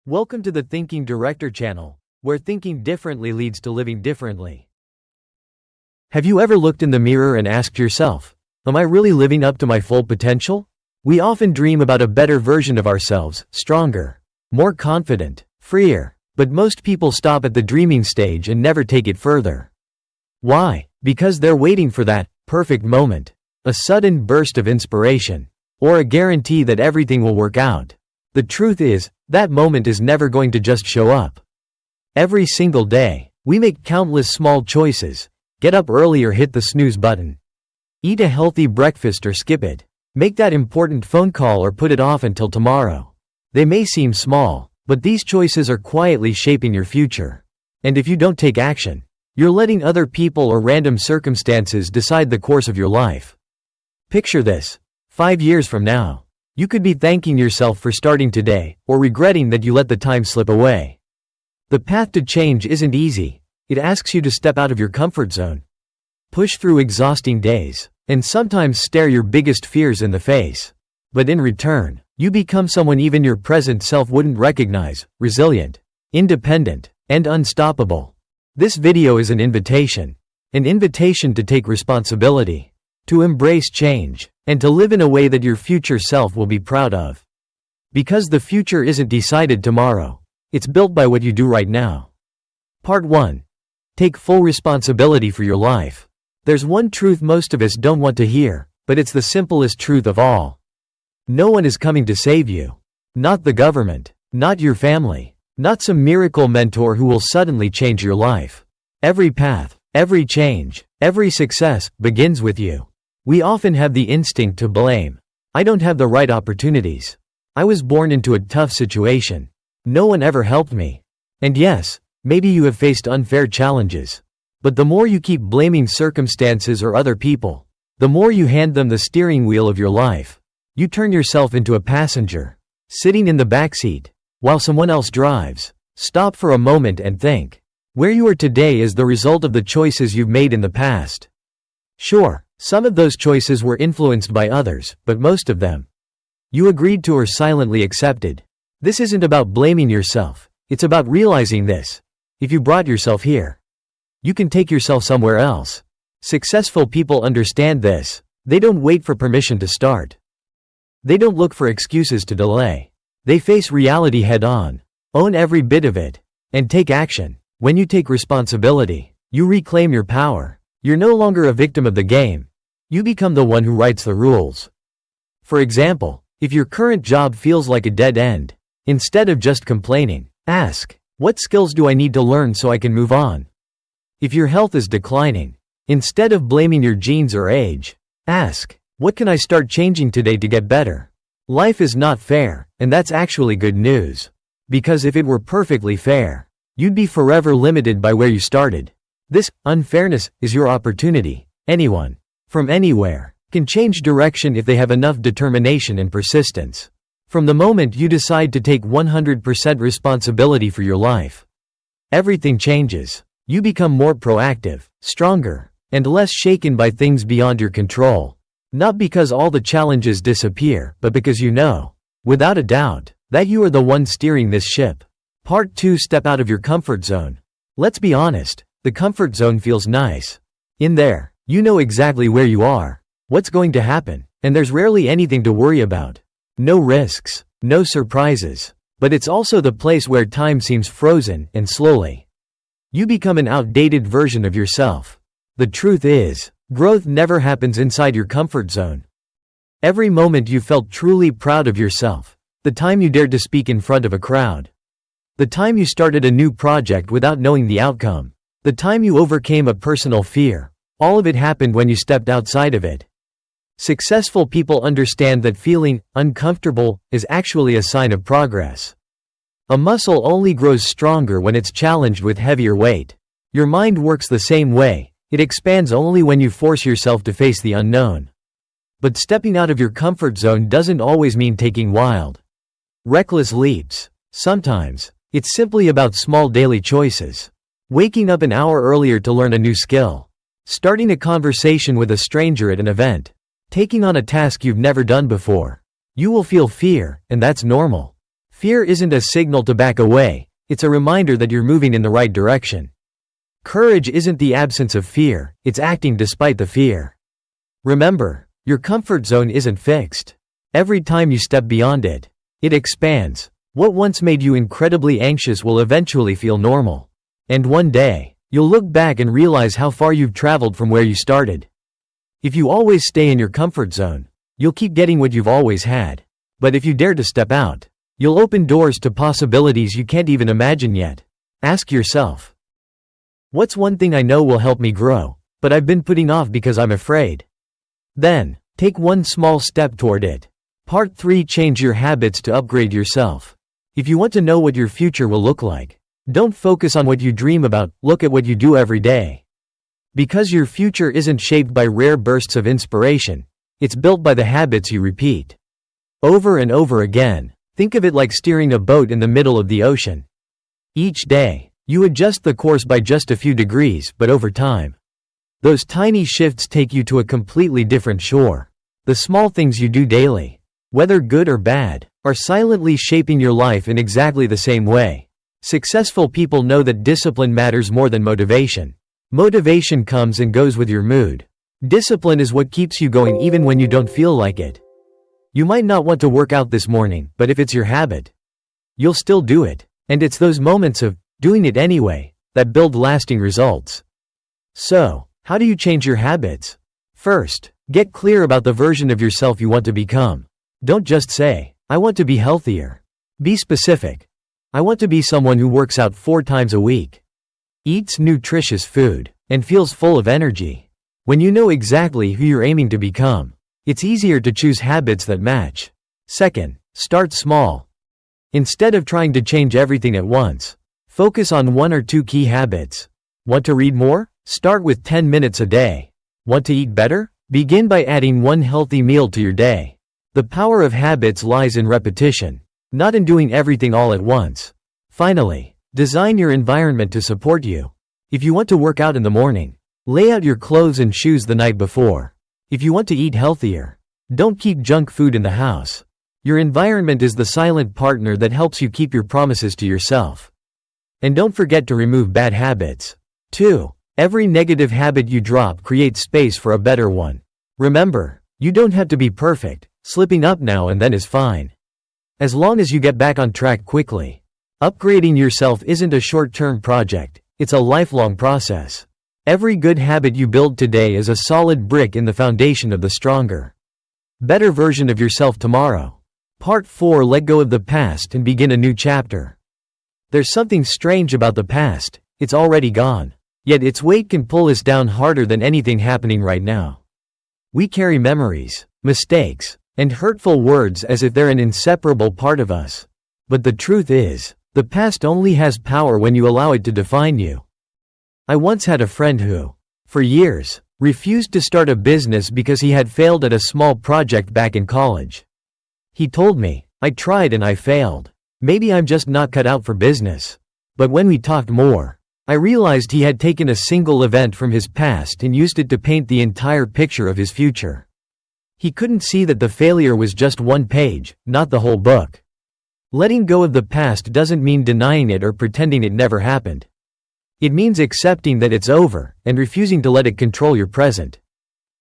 Welcome to the Thinking Director channel, where thinking differently leads to living differently. Have you ever looked in the mirror and asked yourself, am I really living up to my full potential? We often dream about a better version of ourselves, stronger, more confident, freer, but most people stop at the dreaming stage and never take it further. Why? Because they're waiting for that perfect moment, a sudden burst of inspiration, or a guarantee that everything will work out. The truth is, that moment is never going to just show up. Every single day, we make countless small choices. Get up early or hit the snooze button. Eat a healthy breakfast or skip it. Make that important phone call or put it off until tomorrow. They may seem small, but these choices are quietly shaping your future. And if you don't take action, you're letting other people or random circumstances decide the course of your life. Picture this. 5 years from now, you could be thanking yourself for starting today, or regretting that you let the time slip away. The path to change isn't easy. It asks you to step out of your comfort zone, push through exhausting days, and sometimes stare your biggest fears in the face. But in return, you become someone even your present self wouldn't recognize: resilient, independent, and unstoppable. This video is an invitation to take responsibility, to embrace change, and to live in a way that your future self will be proud of. Because the future isn't decided tomorrow, it's built by what you do right now. Part 1. Take full responsibility for your life. There's one truth most of us don't want to hear, but it's the simplest truth of all. No one is coming to save you. Not the government, not your family, not some miracle mentor who will suddenly change your life. Every path, every change, every success begins with you. We often have the instinct to blame. I don't have the right opportunities. I was born into a tough situation. No one ever helped me. And yes, maybe you have faced unfair challenges. But the more you keep blaming circumstances or other people, the more you hand them the steering wheel of your life. You turn yourself into a passenger, sitting in the backseat, while someone else drives. Stop for a moment and think. Where you are today is the result of the choices you've made in the past. Sure, some of those choices were influenced by others, but most of them you agreed to or silently accepted. This isn't about blaming yourself, it's about realizing this. If you brought yourself here, you can take yourself somewhere else. Successful people understand this. They don't wait for permission to start. They don't look for excuses to delay. They face reality head on, own every bit of it, and take action. When you take responsibility, you reclaim your power. You're no longer a victim of the game. You become the one who writes the rules. For example, if your current job feels like a dead end, instead of just complaining, ask, what skills do I need to learn so I can move on? If your health is declining, instead of blaming your genes or age, ask, what can I start changing today to get better? Life is not fair, and that's actually good news. Because if it were perfectly fair, you'd be forever limited by where you started. This unfairness is your opportunity. Anyone, from anywhere, can change direction if they have enough determination and persistence. From the moment you decide to take 100% responsibility for your life, everything changes. You become more proactive, stronger, and less shaken by things beyond your control. Not because all the challenges disappear, but because you know, without a doubt, that you are the one steering this ship. Part 2. Step out of your comfort zone. Let's be honest. The comfort zone feels nice. In there, you know exactly where you are, what's going to happen, and there's rarely anything to worry about. No risks, no surprises. But it's also the place where time seems frozen, and slowly, you become an outdated version of yourself. The truth is, growth never happens inside your comfort zone. Every moment you felt truly proud of yourself, the time you dared to speak in front of a crowd, the time you started a new project without knowing the outcome, the time you overcame a personal fear, all of it happened when you stepped outside of it. Successful people understand that feeling uncomfortable is actually a sign of progress. A muscle only grows stronger when it's challenged with heavier weight. Your mind works the same way. It expands only when you force yourself to face the unknown. But stepping out of your comfort zone doesn't always mean taking wild, reckless leaps. Sometimes, it's simply about small daily choices. Waking up an hour earlier to learn a new skill. Starting a conversation with a stranger at an event. Taking on a task you've never done before. You will feel fear, and that's normal. Fear isn't a signal to back away, it's a reminder that you're moving in the right direction. Courage isn't the absence of fear, it's acting despite the fear. Remember, your comfort zone isn't fixed. Every time you step beyond it, it expands. What once made you incredibly anxious will eventually feel normal. And one day, you'll look back and realize how far you've traveled from where you started. If you always stay in your comfort zone, you'll keep getting what you've always had. But if you dare to step out, you'll open doors to possibilities you can't even imagine yet. Ask yourself, what's one thing I know will help me grow, but I've been putting off because I'm afraid? Then, take one small step toward it. Part 3: Change your habits to upgrade yourself. If you want to know what your future will look like, don't focus on what you dream about, look at what you do every day. Because your future isn't shaped by rare bursts of inspiration, it's built by the habits you repeat over and over again. Think of it like steering a boat in the middle of the ocean. Each day, you adjust the course by just a few degrees, but over time, those tiny shifts take you to a completely different shore. The small things you do daily, whether good or bad, are silently shaping your life in exactly the same way. Successful people know that discipline matters more than motivation. Motivation comes and goes with your mood. Discipline is what keeps you going even when you don't feel like it. You might not want to work out this morning, but if it's your habit, you'll still do it. And it's those moments of doing it anyway that build lasting results. So, how do you change your habits? First, get clear about the version of yourself you want to become. Don't just say, I want to be healthier. Be specific. I want to be someone who works out 4 times a week, eats nutritious food, and feels full of energy. When you know exactly who you're aiming to become, it's easier to choose habits that match. Second, start small. Instead of trying to change everything at once, focus on 1 or 2 key habits. Want to read more? Start with 10 minutes a day. Want to eat better? Begin by adding 1 healthy meal to your day. The power of habits lies in repetition, not in doing everything all at once. Finally, design your environment to support you. If you want to work out in the morning, lay out your clothes and shoes the night before. If you want to eat healthier, don't keep junk food in the house. Your environment is the silent partner that helps you keep your promises to yourself. And don't forget to remove bad habits. 2. Every negative habit you drop creates space for a better one. Remember, you don't have to be perfect. Slipping up now and then is fine, as long as you get back on track quickly. Upgrading yourself isn't a short-term project, it's a lifelong process. Every good habit you build today is a solid brick in the foundation of the stronger, better version of yourself tomorrow. Part 4: Let go of the past and begin a new chapter. There's something strange about the past. It's already gone, yet its weight can pull us down harder than anything happening right now. We carry memories, mistakes, and hurtful words as if they're an inseparable part of us. But the truth is, the past only has power when you allow it to define you. I once had a friend who, for years, refused to start a business because he had failed at a small project back in college. He told me, I tried and I failed. Maybe I'm just not cut out for business. But when we talked more, I realized he had taken a single event from his past and used it to paint the entire picture of his future. He couldn't see that the failure was just one page, not the whole book. Letting go of the past doesn't mean denying it or pretending it never happened. It means accepting that it's over and refusing to let it control your present.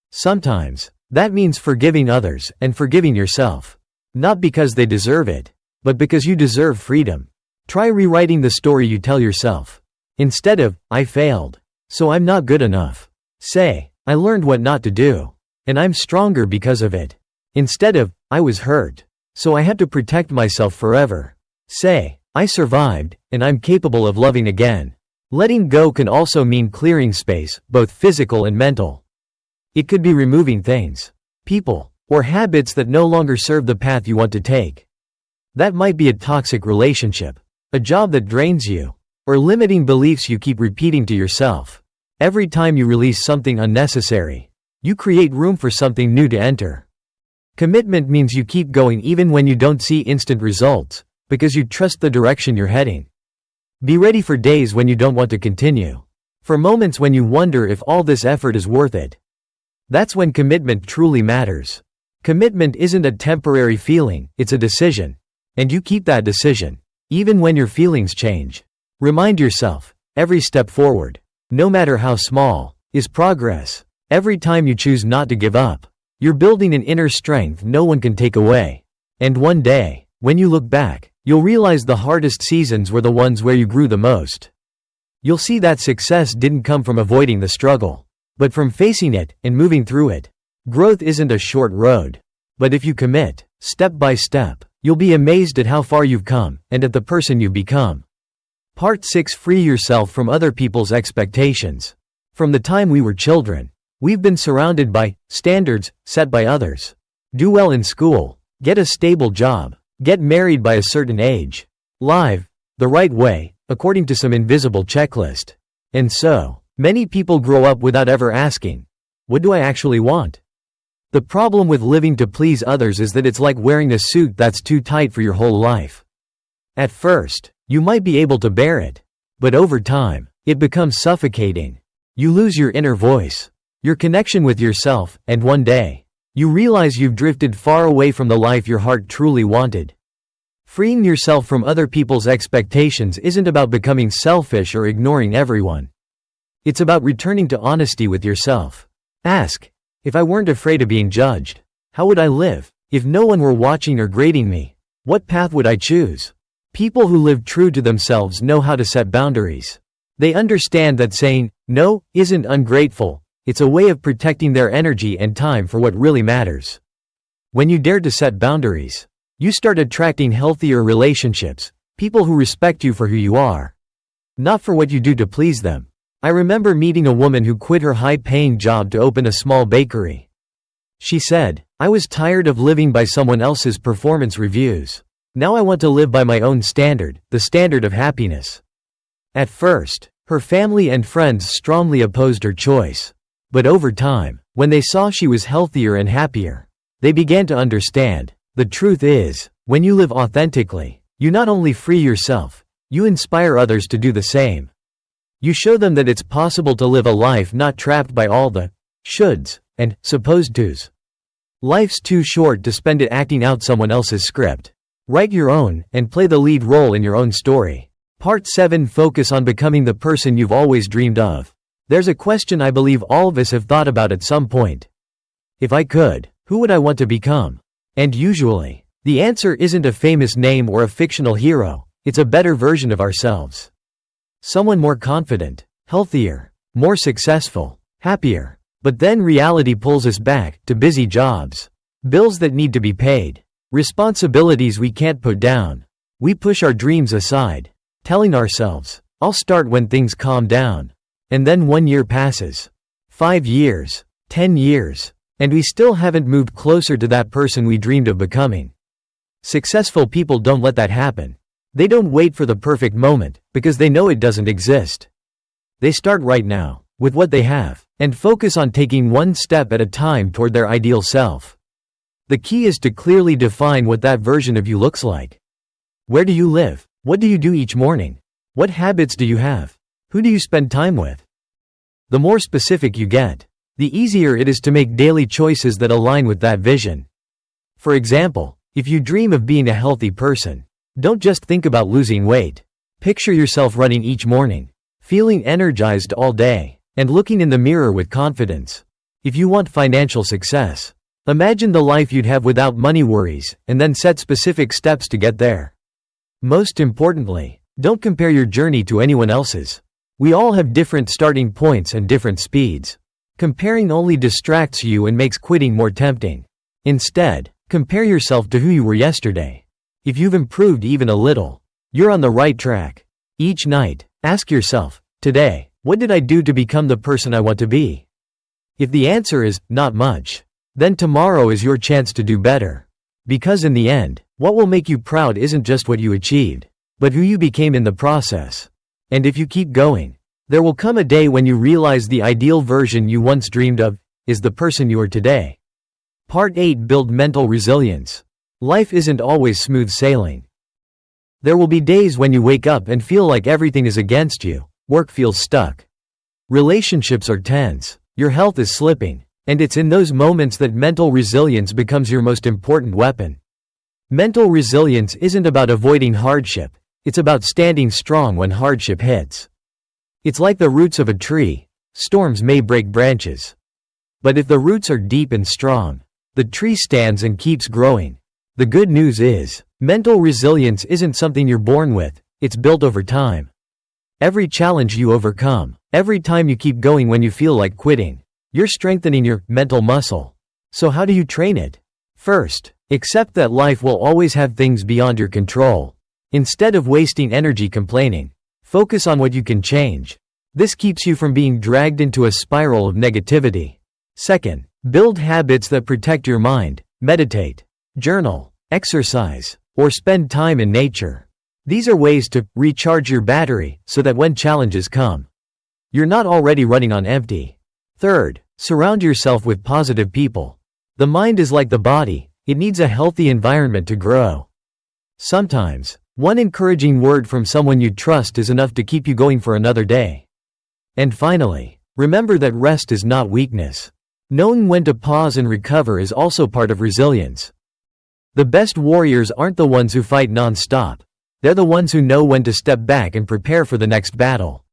Sometimes, that means forgiving others and forgiving yourself. Not because they deserve it, but because you deserve freedom. Try rewriting the story you tell yourself. Instead of, I failed, so I'm not good enough, say, I learned what not to do, and I'm stronger because of it. Instead of, I was hurt, so I had to protect myself forever, say, I survived, and I'm capable of loving again. Letting go can also mean clearing space, both physical and mental. It could be removing things, people, or habits that no longer serve the path you want to take. That might be a toxic relationship, a job that drains you, or limiting beliefs you keep repeating to yourself. Every time you release something unnecessary, you create room for something new to enter. Commitment means you keep going even when you don't see instant results, because you trust the direction you're heading. Be ready for days when you don't want to continue, for moments when you wonder if all this effort is worth it. That's when commitment truly matters. Commitment isn't a temporary feeling, it's a decision. And you keep that decision, even when your feelings change. Remind yourself, every step forward, no matter how small, is progress. Every time you choose not to give up, you're building an inner strength no one can take away. And one day, when you look back, you'll realize the hardest seasons were the ones where you grew the most. You'll see that success didn't come from avoiding the struggle, but from facing it and moving through it. Growth isn't a short road, but if you commit, step by step, you'll be amazed at how far you've come and at the person you've become. Part 6: Free yourself from other people's expectations. From the time we were children, we've been surrounded by standards set by others. Do well in school, get a stable job, get married by a certain age, live the right way, according to some invisible checklist. And so, many people grow up without ever asking, what do I actually want? The problem with living to please others is that it's like wearing a suit that's too tight for your whole life. At first, you might be able to bear it, but over time, it becomes suffocating. You lose your inner voice, your connection with yourself, and one day, you realize you've drifted far away from the life your heart truly wanted. Freeing yourself from other people's expectations isn't about becoming selfish or ignoring everyone. It's about returning to honesty with yourself. Ask, if I weren't afraid of being judged, how would I live? If no one were watching or grading me, what path would I choose? People who live true to themselves know how to set boundaries. They understand that saying no isn't ungrateful, it's a way of protecting their energy and time for what really matters. When you dare to set boundaries, you start attracting healthier relationships, people who respect you for who you are, not for what you do to please them. I remember meeting a woman who quit her high-paying job to open a small bakery. She said, I was tired of living by someone else's performance reviews. Now I want to live by my own standard, the standard of happiness. At first, her family and friends strongly opposed her choice. But over time, when they saw she was healthier and happier, they began to understand. The truth is, when you live authentically, you not only free yourself, you inspire others to do the same. You show them that it's possible to live a life not trapped by all the shoulds and supposed tos. Life's too short to spend it acting out someone else's script. Write your own and play the lead role in your own story. Part 7: Focus on becoming the person you've always dreamed of. There's a question I believe all of us have thought about at some point. If I could, who would I want to become? And usually, the answer isn't a famous name or a fictional hero, it's a better version of ourselves. Someone more confident, healthier, more successful, happier. But then reality pulls us back to busy jobs, bills that need to be paid, responsibilities we can't put down. We push our dreams aside, telling ourselves, I'll start when things calm down. And then 1 year passes, 5 years, 10 years, and we still haven't moved closer to that person we dreamed of becoming. Successful people don't let that happen. They don't wait for the perfect moment, because they know it doesn't exist. They start right now, with what they have, and focus on taking one step at a time toward their ideal self. The key is to clearly define what that version of you looks like. Where do you live? What do you do each morning? What habits do you have? Who do you spend time with? The more specific you get, the easier it is to make daily choices that align with that vision. For example, if you dream of being a healthy person, don't just think about losing weight. Picture yourself running each morning, feeling energized all day, and looking in the mirror with confidence. If you want financial success, imagine the life you'd have without money worries, and then set specific steps to get there. Most importantly, don't compare your journey to anyone else's. We all have different starting points and different speeds. Comparing only distracts you and makes quitting more tempting. Instead, compare yourself to who you were yesterday. If you've improved even a little, you're on the right track. Each night, ask yourself, today, what did I do to become the person I want to be? If the answer is, not much, then tomorrow is your chance to do better. Because in the end, what will make you proud isn't just what you achieved, but who you became in the process. And if you keep going, there will come a day when you realize the ideal version you once dreamed of is the person you are today. Part 8: Build mental resilience. Life isn't always smooth sailing. There will be days when you wake up and feel like everything is against you, work feels stuck, relationships are tense, your health is slipping, and it's in those moments that mental resilience becomes your most important weapon. Mental resilience isn't about avoiding hardship, it's about standing strong when hardship hits. It's like the roots of a tree. Storms may break branches. But if the roots are deep and strong, the tree stands and keeps growing. The good news is, mental resilience isn't something you're born with, it's built over time. Every challenge you overcome, every time you keep going when you feel like quitting, you're strengthening your mental muscle. So how do you train it? First, accept that life will always have things beyond your control. Instead of wasting energy complaining, focus on what you can change. This keeps you from being dragged into a spiral of negativity. Second, build habits that protect your mind. Meditate, journal, exercise, or spend time in nature. These are ways to recharge your battery so that when challenges come, you're not already running on empty. Third, surround yourself with positive people. The mind is like the body, it needs a healthy environment to grow. Sometimes, one encouraging word from someone you trust is enough to keep you going for another day. And finally, remember that rest is not weakness. Knowing when to pause and recover is also part of resilience. The best warriors aren't the ones who fight non-stop. They're the ones who know when to step back and prepare for the next battle.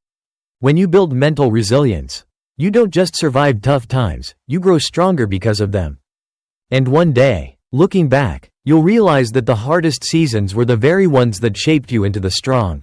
When you build mental resilience, you don't just survive tough times, you grow stronger because of them. And one day, looking back, you'll realize that the hardest seasons were the very ones that shaped you into the strong,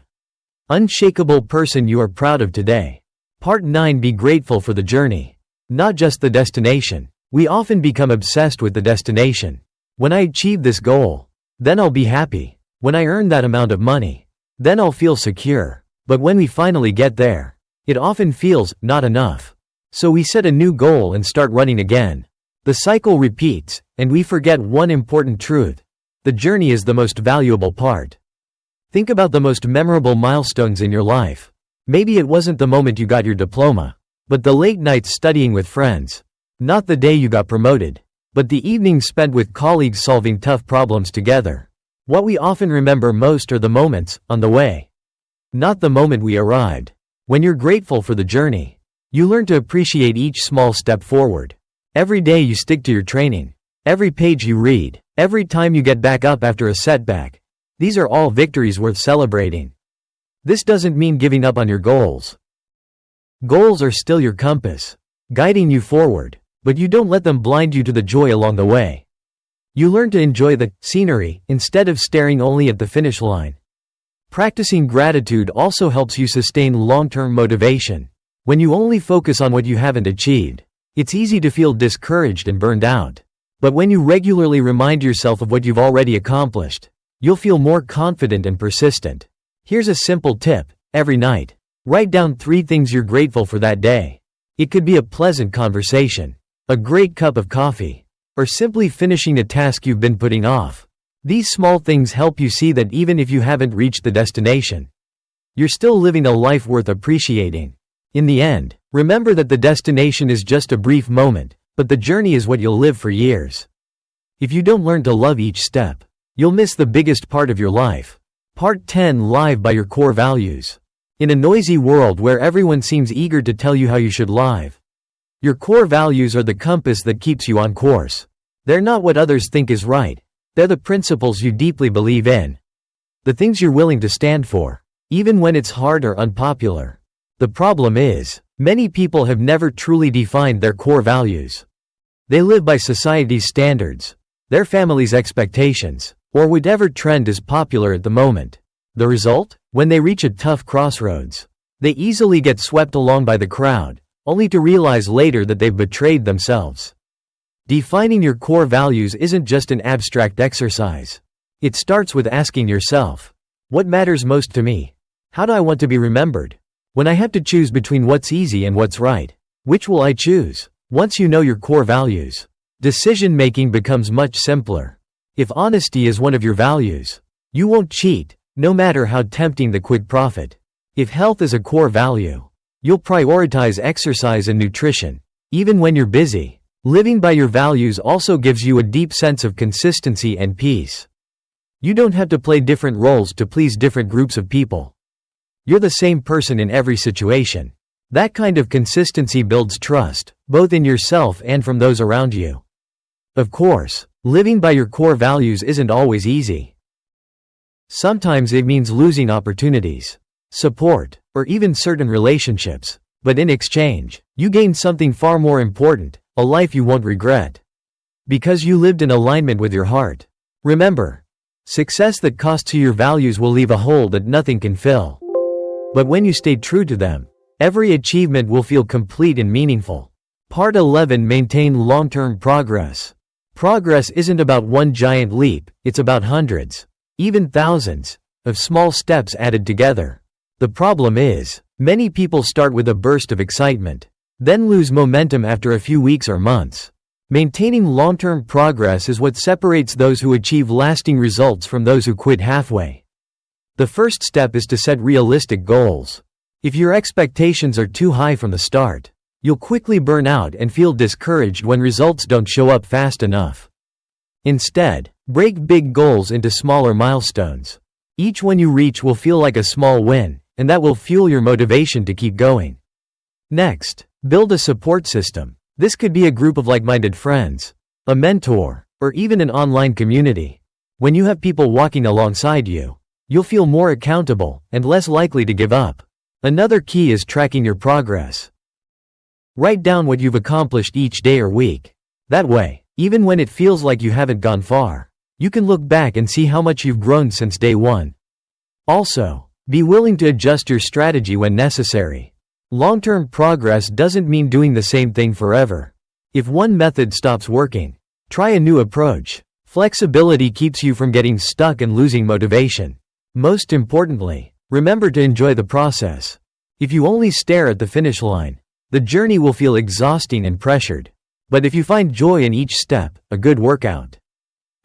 unshakable person you are proud of today. Part 9. Be grateful for the journey, not just the destination. We often become obsessed with the destination. When I achieve this goal, then I'll be happy. When I earn that amount of money, then I'll feel secure. But when we finally get there, it often feels not enough. So we set a new goal and start running again. The cycle repeats, and we forget one important truth. The journey is the most valuable part. Think about the most memorable milestones in your life. Maybe it wasn't the moment you got your diploma, but the late nights studying with friends. Not the day you got promoted, but the evenings spent with colleagues solving tough problems together. What we often remember most are the moments on the way, not the moment we arrived. When you're grateful for the journey, you learn to appreciate each small step forward. Every day you stick to your training, every page you read, every time you get back up after a setback. These are all victories worth celebrating. This doesn't mean giving up on your goals. Goals are still your compass, guiding you forward, but you don't let them blind you to the joy along the way. You learn to enjoy the scenery instead of staring only at the finish line. Practicing gratitude also helps you sustain long-term motivation. When you only focus on what you haven't achieved, it's easy to feel discouraged and burned out. But when you regularly remind yourself of what you've already accomplished, you'll feel more confident and persistent. Here's a simple tip. Every night, write down 3 things you're grateful for that day. It could be a pleasant conversation, a great cup of coffee, or simply finishing a task you've been putting off. These small things help you see that even if you haven't reached the destination, you're still living a life worth appreciating. In the end, remember that the destination is just a brief moment, but the journey is what you'll live for years. If you don't learn to love each step, you'll miss the biggest part of your life. Part 10. Live by your core values. In a noisy world where everyone seems eager to tell you how you should live, your core values are the compass that keeps you on course. They're not what others think is right. They're the principles you deeply believe in. The things you're willing to stand for, even when it's hard or unpopular. The problem is, many people have never truly defined their core values. They live by society's standards, their family's expectations, or whatever trend is popular at the moment. The result? When they reach a tough crossroads, they easily get swept along by the crowd, only to realize later that they've betrayed themselves. Defining your core values isn't just an abstract exercise. It starts with asking yourself, what matters most to me? How do I want to be remembered? When I have to choose between what's easy and what's right, which will I choose? Once you know your core values, decision-making becomes much simpler. If honesty is one of your values, you won't cheat, no matter how tempting the quick profit. If health is a core value, you'll prioritize exercise and nutrition, even when you're busy. Living by your values also gives you a deep sense of consistency and peace. You don't have to play different roles to please different groups of people. You're the same person in every situation. That kind of consistency builds trust, both in yourself and from those around you. Of course, Living by your core values isn't always easy. Sometimes it means losing opportunities, support, or even certain relationships. But in exchange, you gain something far more important, a life you won't regret. Because you lived in alignment with your heart. Remember, success that costs you your values will leave a hole that nothing can fill. But when you stay true to them, every achievement will feel complete and meaningful. Part 11. Maintain long-term progress. Progress isn't about one giant leap, it's about hundreds, even thousands, of small steps added together. The problem is, many people start with a burst of excitement, then lose momentum after a few weeks or months. Maintaining long-term progress is what separates those who achieve lasting results from those who quit halfway. The first step is to set realistic goals. If your expectations are too high from the start, you'll quickly burn out and feel discouraged when results don't show up fast enough. Instead, break big goals into smaller milestones. Each one you reach will feel like a small win, and that will fuel your motivation to keep going. Next, build a support system. This could be a group of like-minded friends, a mentor, or even an online community. When you have people walking alongside you, you'll feel more accountable and less likely to give up. Another key is tracking your progress. Write down what you've accomplished each day or week. That way, even when it feels like you haven't gone far, you can look back and see how much you've grown since day one. Also, be willing to adjust your strategy when necessary. Long-term progress doesn't mean doing the same thing forever. If one method stops working, try a new approach. Flexibility keeps you from getting stuck and losing motivation. Most importantly, remember to enjoy the process. If you only stare at the finish line, the journey will feel exhausting and pressured. But if you find joy in each step, a good workout,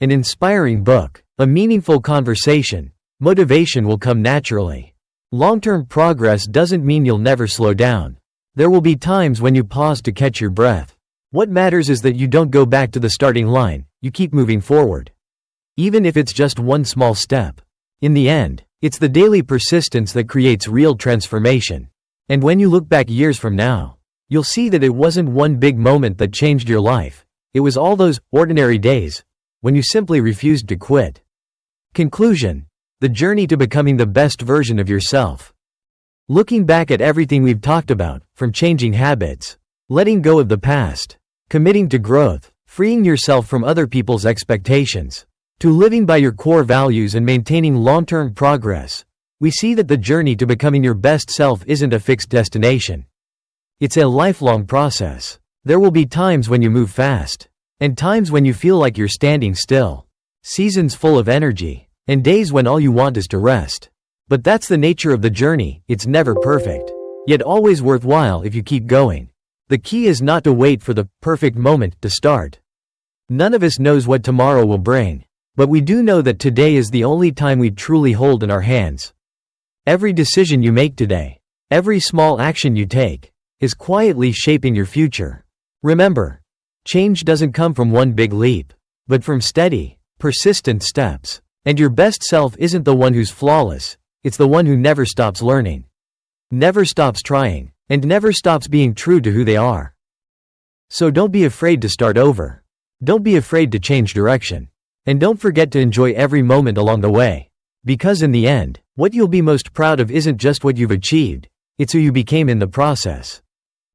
an inspiring book, a meaningful conversation, motivation will come naturally. Long-term progress doesn't mean you'll never slow down. There will be times when you pause to catch your breath. What matters is that you don't go back to the starting line, you keep moving forward. Even if it's just one small step. In the end, it's the daily persistence that creates real transformation. And when you look back years from now, you'll see that it wasn't one big moment that changed your life. It was all those ordinary days when you simply refused to quit. Conclusion: the journey to becoming the best version of yourself. Looking back at everything we've talked about, from changing habits, letting go of the past, committing to growth, freeing yourself from other people's expectations, to living by your core values and maintaining long-term progress, we see that the journey to becoming your best self isn't a fixed destination. It's a lifelong process. There will be times when you move fast, and times when you feel like you're standing still, seasons full of energy, and days when all you want is to rest. But that's the nature of the journey. It's never perfect, yet always worthwhile if you keep going. The key is not to wait for the perfect moment to start. None of us knows what tomorrow will bring, but we do know that today is the only time we truly hold in our hands. Every decision you make today, every small action you take, is quietly shaping your future. Remember, change doesn't come from one big leap, but from steady, persistent steps. And your best self isn't the one who's flawless, it's the one who never stops learning, never stops trying, and never stops being true to who they are. So don't be afraid to start over. Don't be afraid to change direction. And don't forget to enjoy every moment along the way. Because in the end, what you'll be most proud of isn't just what you've achieved, it's who you became in the process.